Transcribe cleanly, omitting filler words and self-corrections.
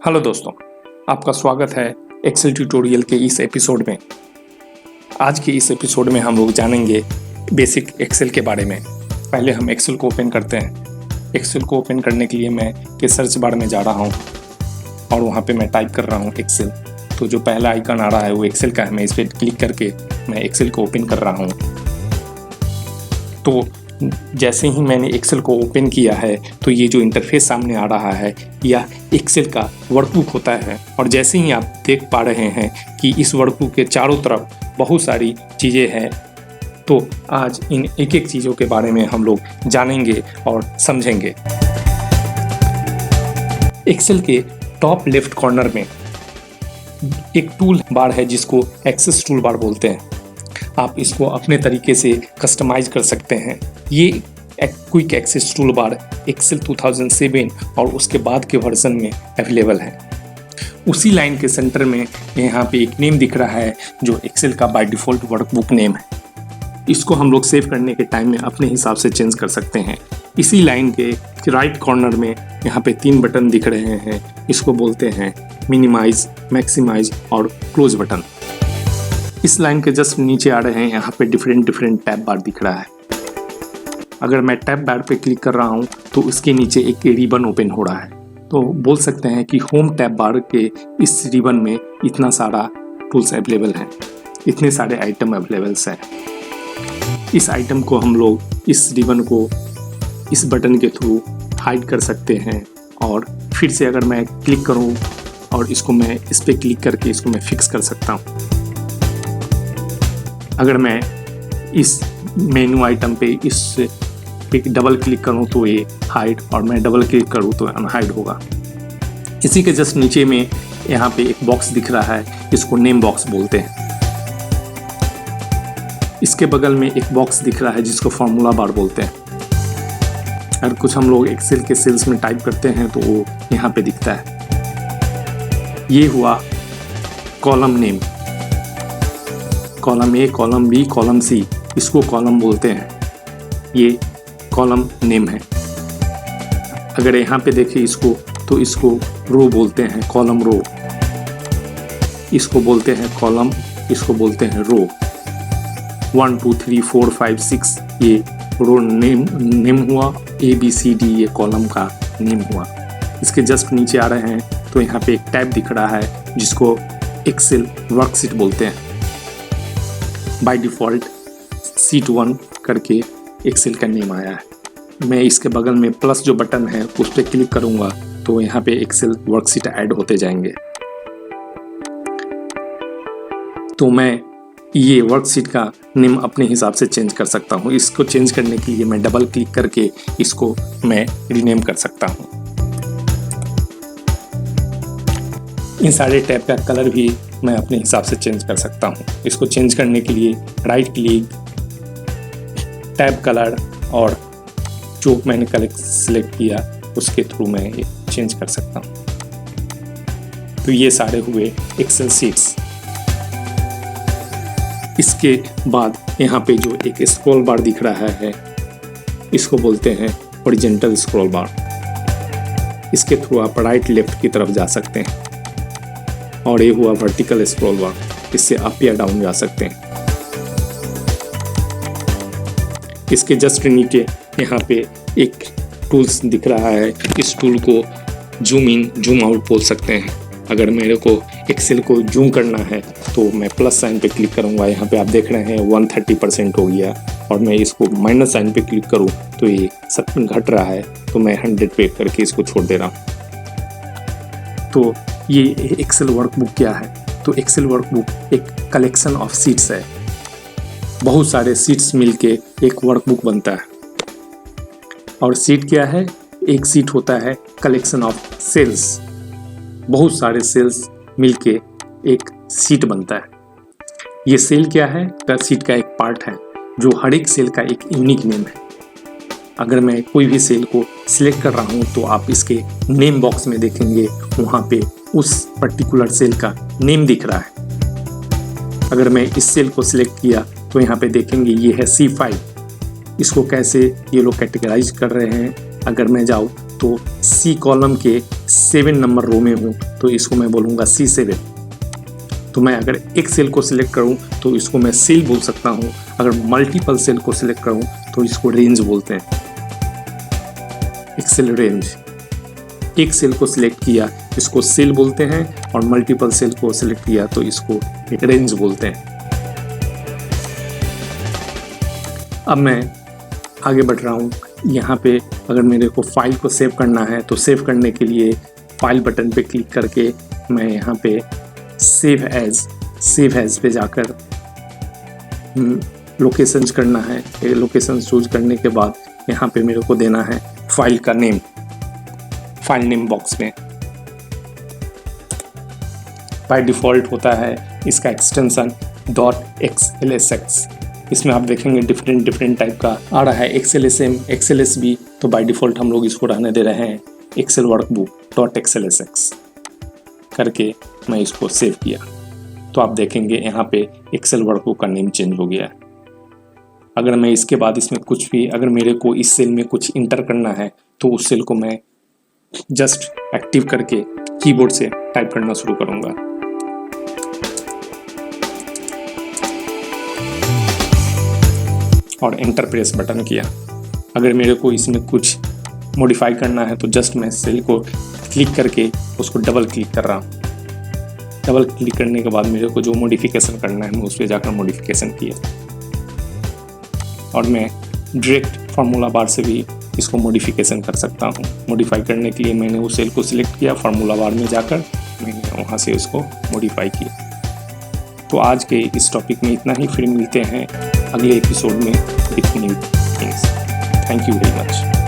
Hello दोस्तों, आपका स्वागत है एक्सेल ट्यूटोरियल के इस एपिसोड में। आज के इस एपिसोड में हम लोग जानेंगे बेसिक एक्सेल के बारे में। पहले हम एक्सेल को ओपन करते हैं। एक्सेल को ओपन करने के लिए मैं के सर्च बार में जा रहा हूं और वहां पे मैं टाइप कर रहा हूं एक्सेल। तो जो पहला आइकन आ रहा है वो एक्सेल का है। मैं इस पर क्लिक करके मैं एक्सेल को ओपन कर रहा हूँ। तो जैसे ही मैंने एक्सेल को ओपन किया है तो ये जो इंटरफेस सामने आ रहा है यह एक्सेल का वर्कबुक होता है। और जैसे ही आप देख पा रहे हैं कि इस वर्कबुक के चारों तरफ बहुत सारी चीज़ें हैं, तो आज इन एक एक चीज़ों के बारे में हम लोग जानेंगे और समझेंगे। एक्सेल के टॉप लेफ्ट कॉर्नर में एक टूल बार है जिसको एक्सेस टूल बार बोलते हैं। आप इसको अपने तरीके से कस्टमाइज कर सकते हैं। ये quick access tool bar Excel 2007 और उसके बाद के वर्जन में अवेलेबल है। उसी लाइन के सेंटर में यहाँ पे एक नेम दिख रहा है जो एक्सेल का बाय डिफ़ॉल्ट वर्कबुक नेम है। इसको हम लोग सेव करने के टाइम में अपने हिसाब से चेंज कर सकते हैं। इसी लाइन के राइट कॉर्नर में यहाँ पे 3 बटन दिख रहे हैं। इसको बोलते हैं मिनिमाइज, मैक्सिमाइज और क्लोज बटन। इस लाइन के जस्ट नीचे आ रहे हैं यहाँ पे डिफरेंट टैब बार दिख रहा है। अगर मैं टैब बार पे क्लिक कर रहा हूँ तो उसके नीचे एक रिबन ओपन हो रहा है। तो बोल सकते हैं कि होम टैब बार के इस रिबन में इतना सारा टूल्स अवेलेबल हैं, इतने सारे आइटम अवेलेबल्स हैं। इस आइटम को हम लोग इस रिबन को इस बटन के थ्रू हाइड कर सकते हैं। और फिर से अगर मैं क्लिक करूँ और इसको मैं इस पर क्लिक करके इसको मैं फिक्स कर सकता हूँ। अगर मैं इस मेनू आइटम पे इस पे डबल क्लिक करूं तो ये हाइड, और मैं डबल क्लिक करूं तो अनहाइड होगा। इसी के जस्ट नीचे में यहाँ पे एक बॉक्स दिख रहा है, इसको नेम बॉक्स बोलते हैं। इसके बगल में एक बॉक्स दिख रहा है जिसको फॉर्मूला बार बोलते हैं। अगर कुछ हम लोग एक्सेल के सेल्स में टाइप करते हैं तो वो यहाँ पे दिखता है। ये हुआ column name, column A, column B, column C, इसको कॉलम बोलते हैं। ये कॉलम नेम है। अगर यहाँ पे देखें इसको तो इसको रो बोलते हैं, कॉलम रो। इसको बोलते हैं कॉलम, इसको बोलते हैं रो। 1 2 3 4 5 6 ये रो नेम हुआ। ए बी सी डी ये कॉलम का नेम हुआ। इसके जस्ट नीचे आ रहे हैं तो यहाँ पे एक टैब दिख रहा है जिसको एक्सेल वर्कशीट बोलते हैं। बाय डिफ़ॉल्ट सीट 1 करके एक्सेल का नेम आया है। मैं इसके बगल में प्लस जो बटन है उस पर क्लिक करूंगा तो यहाँ पे एक्सेल वर्कशीट ऐड होते जाएंगे। तो मैं ये वर्कशीट का नेम अपने हिसाब से चेंज कर सकता हूँ। इसको चेंज करने के लिए मैं डबल क्लिक करके इसको मैं रीनेम कर सकता हूँ। इन सारे टैब का कलर भी मैं अपने हिसाब से चेंज कर सकता हूँ। इसको चेंज करने के लिए राइट क्लिक, टैब कलर, और जो मैंने कलर सेलेक्ट किया उसके थ्रू मैं ये चेंज कर सकता हूँ। तो ये सारे हुए एक्सेल शीट्स। इसके बाद यहाँ पे जो एक स्क्रॉल बार दिख रहा है इसको बोलते हैं हॉरिजॉन्टल स्क्रॉल बार। इसके थ्रू आप राइट लेफ्ट की तरफ जा सकते हैं। और ये हुआ वर्टिकल स्क्रॉल बार, इससे अप या डाउन जा सकते हैं। इसके जस्ट नीचे यहाँ पे एक टूल्स दिख रहा है। इस टूल को जूम इन जूम आउट बोल सकते हैं। अगर मेरे को एक्सेल को जूम करना है तो मैं प्लस साइन पे क्लिक करूँगा। यहाँ पे आप देख रहे हैं 130% हो गया। और मैं इसको माइनस साइन पे क्लिक करूँ तो ये 70 घट रहा है, तो मैं 100 पे करके इसको छोड़ दे रहा हूँ। तो ये एक्सेल वर्कबुक क्या है? तो एक्सेल वर्कबुक एक कलेक्शन ऑफ शीट्स है। बहुत सारे शीट्स मिलके एक वर्कबुक बनता है। और शीट क्या है? एक शीट होता है कलेक्शन ऑफ सेल्स। बहुत सारे सेल्स मिलके एक शीट बनता है। ये सेल क्या है? शीट का एक पार्ट है जो हर एक सेल का एक यूनिक नेम है। अगर मैं कोई भी सेल को सिलेक्ट कर रहा हूँ तो आप इसके नेम बॉक्स में देखेंगे, वहाँ पे उस पर्टिकुलर सेल का नेम दिख रहा है। अगर मैं इस सेल को सिलेक्ट किया तो यहाँ पे देखेंगे ये है C5। इसको कैसे ये लोग कैटेगराइज कर रहे हैं, अगर मैं जाऊँ तो सी कॉलम के 7 नंबर रो में हूँ तो इसको मैं बोलूँगा C7। तो मैं अगर एक सेल को सिलेक्ट करूँ तो इसको मैं सेल बोल सकता हूँ। अगर मल्टीपल सेल को सिलेक्ट करूँ तो इसको रेंज बोलते हैं, एक्सेल रेंज। एक सेल को सिलेक्ट किया इसको सेल बोलते हैं और मल्टीपल सेल को सिलेक्ट किया तो इसको एक रेंज बोलते हैं। अब मैं आगे बढ़ रहा हूँ। यहाँ पे अगर मेरे को फाइल को सेव करना है तो सेव करने के लिए फाइल बटन पे क्लिक करके मैं यहाँ पे सेव एज पे जाकर लोकेशन करना है। लोकेशन चूज करने के बाद यहाँ पे मेरे को देना है फाइल का नेम। फाइल नेम बॉक्स में बाय डिफ़ॉल्ट होता है इसका एक्सटेंशन .xlsx। इसमें आप देखेंगे डिफरेंट टाइप का आ रहा है, XLSM, XLSB। तो बाय डिफ़ॉल्ट हम लोग इसको रहने दे रहे हैं एक्सेल वर्कबुक .xlsx करके मैं इसको सेव किया। तो आप देखेंगे यहाँ पे एक्सेल वर्कबुक का नेम चेंज हो गया है। अगर मैं इसके बाद इसमें कुछ भी, अगर मेरे को इस सेल में कुछ इंटर करना है तो उस सेल को मैं जस्ट एक्टिव करके कीबोर्ड से टाइप करना शुरू करूँगा। और एंटर प्रेस बटन किया। अगर मेरे को इसमें कुछ मॉडिफाई करना है तो जस्ट मैं सेल को क्लिक करके उसको डबल क्लिक कर रहा हूँ। डबल क्लिक करने के बाद मेरे को जो मॉडिफिकेशन करना है मैं उस पर जाकर मॉडिफिकेशन किया। और मैं डायरेक्ट फार्मूला बार से भी इसको मॉडिफिकेशन कर सकता हूँ। मॉडिफाई करने के लिए मैंने उस सेल को सिलेक्ट किया, फार्मूला बार में जाकर मैंने वहाँ से उसको मॉडिफाई किया। तो आज के इस टॉपिक में इतना ही। फिर मिलते हैं अगले एपिसोड में with new things. Thank you very much.